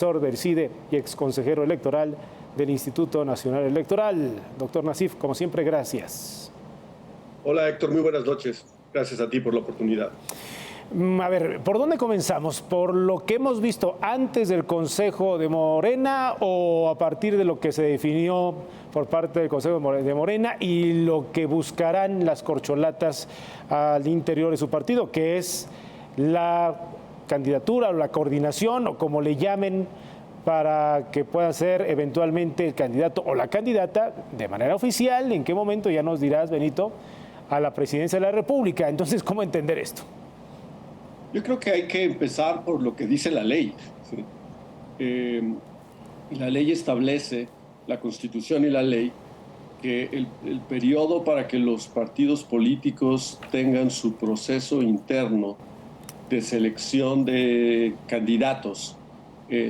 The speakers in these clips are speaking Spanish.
del CIDE y exconsejero electoral del Instituto Nacional Electoral. Doctor Nassif, como siempre, gracias. Hola Héctor, muy buenas noches. Gracias a ti por la oportunidad. A ver, ¿por dónde comenzamos? ¿Por lo que hemos visto antes del Consejo de Morena o a partir de lo que se definió por parte del Consejo de Morena y lo que buscarán las corcholatas al interior de su partido, que es la candidatura o la coordinación o como le llamen para que pueda ser eventualmente el candidato o la candidata de manera oficial? ¿En qué momento? Ya nos dirás, Benito, a la presidencia de la República. Entonces, ¿cómo entender esto? Yo creo que hay que empezar por lo que dice la ley. ¿Sí? La ley establece, la Constitución y la ley, que el periodo para que los partidos políticos tengan su proceso interno de selección de candidatos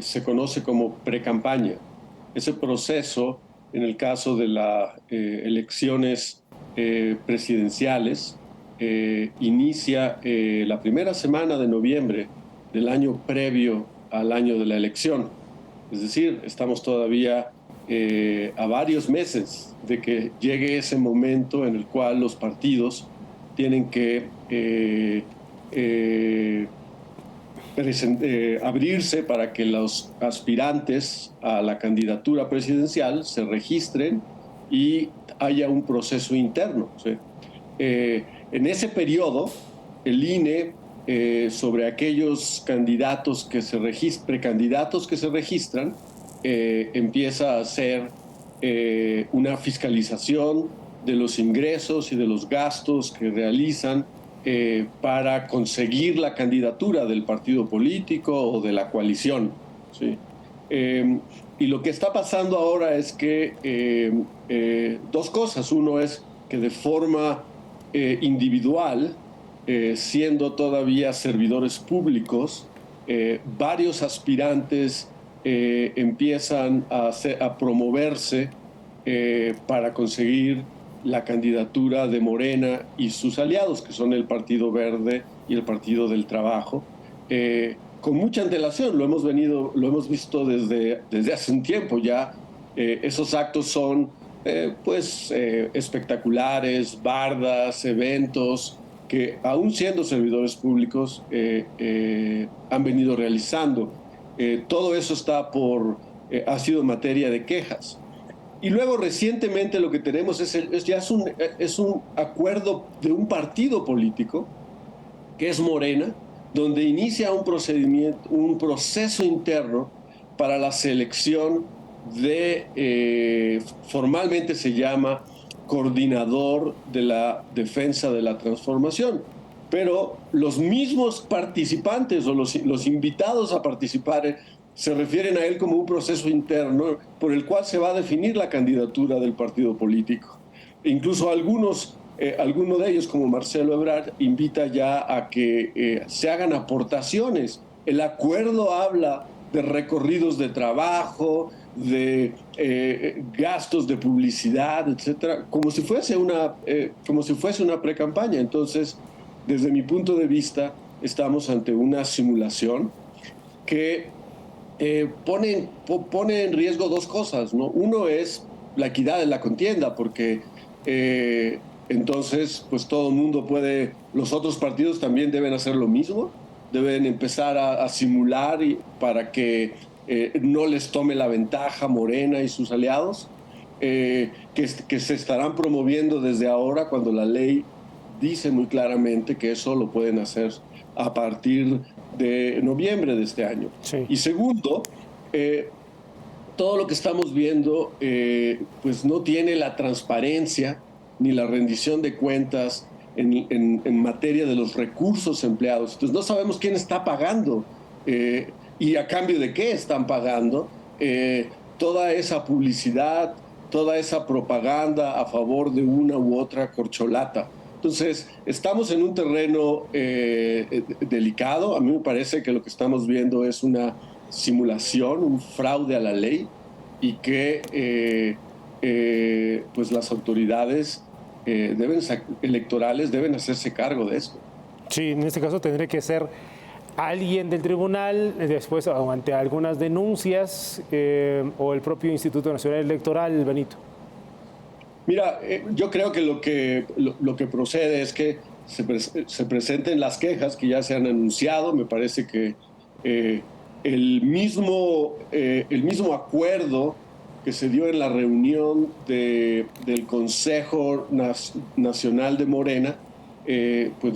se conoce como precampaña. Ese proceso, en el caso de las elecciones presidenciales, inicia la primera semana de noviembre del año previo al año de la elección. Es decir, estamos todavía a varios meses de que llegue ese momento en el cual los partidos tienen que abrirse para que los aspirantes a la candidatura presidencial se registren y haya un proceso interno. ¿Sí? En ese periodo, el INE, sobre aquellos candidatos que se precandidatos que se registran, empieza a hacer una fiscalización de los ingresos y de los gastos que realizan para conseguir la candidatura del partido político o de la coalición. ¿Sí? Y lo que está pasando ahora es que dos cosas. Uno es que de forma individual, siendo todavía servidores públicos, varios aspirantes empiezan a promoverse para conseguir la candidatura de Morena y sus aliados, que son el Partido Verde y el Partido del Trabajo, con mucha antelación. Lo hemos visto desde hace un tiempo ya. Esos actos son espectaculares, bardas, eventos que, aún siendo servidores públicos, han venido realizando. Todo eso ha sido materia de quejas. Y luego recientemente lo que tenemos es un acuerdo de un partido político, que es Morena, donde inicia un proceso interno para la selección formalmente se llama coordinador de la defensa de la transformación. Pero los mismos participantes o los invitados a participar se refieren a él como un proceso interno por el cual se va a definir la candidatura del partido político. Incluso alguno de ellos, como Marcelo Ebrard, invita ya a que se hagan aportaciones. El acuerdo habla de recorridos de trabajo, de gastos de publicidad, etcétera, como si fuese una precampaña. Entonces, desde mi punto de vista, estamos ante una simulación que pone en riesgo dos cosas, ¿no? Uno es la equidad de la contienda, porque entonces pues todo el mundo los otros partidos también deben hacer lo mismo, deben empezar a simular para que no les tome la ventaja Morena y sus aliados, que se estarán promoviendo desde ahora, cuando la ley dice muy claramente que eso lo pueden hacer a partir de noviembre de este año. Sí. Y segundo, todo lo que estamos viendo pues no tiene la transparencia ni la rendición de cuentas en materia de los recursos empleados. Entonces no sabemos quién está pagando y a cambio de qué están pagando toda esa publicidad, toda esa propaganda a favor de una u otra corcholata. Entonces, estamos en un terreno delicado. A mí me parece que lo que estamos viendo es una simulación, un fraude a la ley, y que pues las autoridades electorales deben hacerse cargo de esto. Sí, en este caso tendría que ser alguien del tribunal, después ante algunas denuncias, o el propio Instituto Nacional Electoral, Benito? Mira, yo creo que lo que procede es que se presenten las quejas que ya se han anunciado. Me parece que el mismo acuerdo que se dio en la reunión del Consejo Nacional de Morena, pues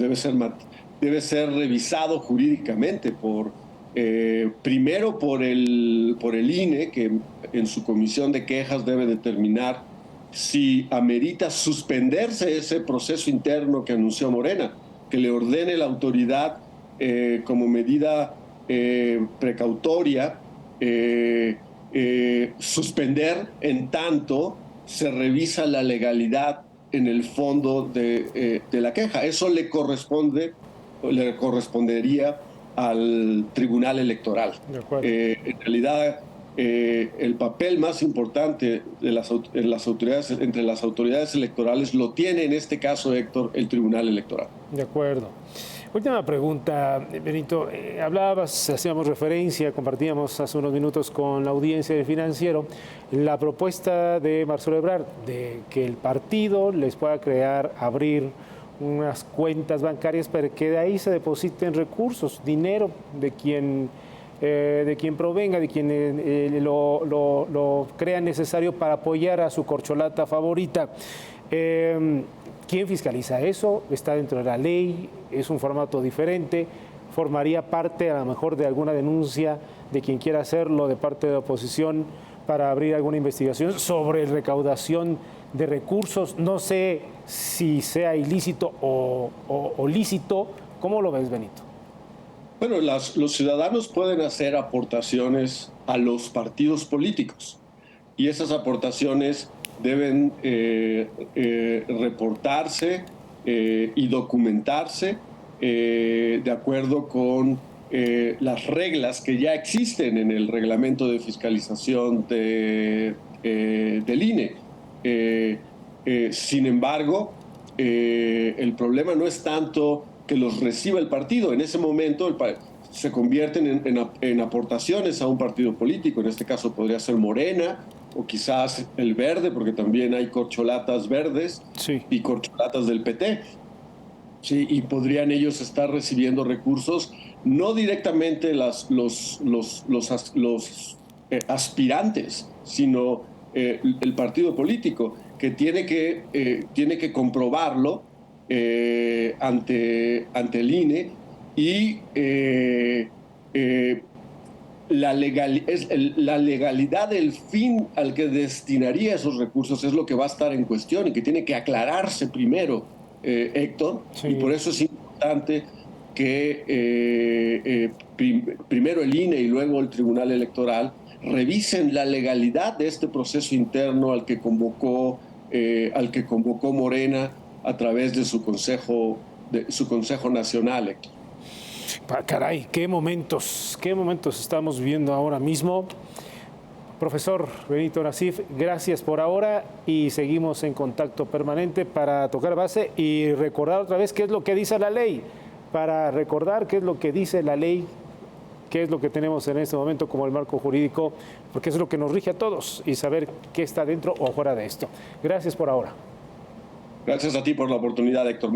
debe ser revisado jurídicamente primero por el INE, que en su comisión de quejas debe determinar si amerita suspenderse ese proceso interno que anunció Morena, que le ordene la autoridad como medida precautoria suspender en tanto se revisa la legalidad en el fondo de la queja. Eso le correspondería al Tribunal Electoral. En realidad, el papel más importante de entre las autoridades electorales lo tiene en este caso, Héctor, el Tribunal Electoral. De acuerdo. Última pregunta, Benito. Hacíamos referencia, compartíamos hace unos minutos con la audiencia del Financiero, la propuesta de Marcelo Ebrard de que el partido les pueda abrir unas cuentas bancarias para que de ahí se depositen recursos, dinero de quien provenga, de quien lo crea necesario para apoyar a su corcholata favorita. ¿Quién fiscaliza eso? ¿Está dentro de la ley? ¿Es un formato diferente? ¿Formaría parte a lo mejor de alguna denuncia de quien quiera hacerlo de parte de la oposición para abrir alguna investigación sobre recaudación de recursos? No sé si sea ilícito o lícito. ¿Cómo lo ves, Benito? Bueno, los ciudadanos pueden hacer aportaciones a los partidos políticos y esas aportaciones deben reportarse y documentarse de acuerdo con las reglas que ya existen en el reglamento de fiscalización del INE. Sin embargo, el problema no es tanto que los reciba el partido. En ese momento se convierten en aportaciones a un partido político. En este caso podría ser Morena o quizás el Verde, porque también hay corcholatas verdes, sí, y corcholatas del PT. Sí, y podrían ellos estar recibiendo recursos, no directamente los aspirantes, sino el partido político, que tiene que comprobarlo ante el INE y la legalidad del fin al que destinaría esos recursos es lo que va a estar en cuestión y que tiene que aclararse primero, Héctor, sí. Y por eso es importante que primero el INE y luego el Tribunal Electoral revisen la legalidad de este proceso interno al que convocó Morena a través de su Consejo Nacional, Héctor. Caray, qué momentos estamos viviendo ahora mismo. Profesor Benito Nassif, gracias por ahora y seguimos en contacto permanente para tocar base y recordar otra vez qué es lo que dice la ley, para recordar qué es lo que dice la ley, qué es lo que tenemos en este momento como el marco jurídico, porque es lo que nos rige a todos y saber qué está dentro o fuera de esto. Gracias por ahora. Gracias a ti por la oportunidad, Héctor.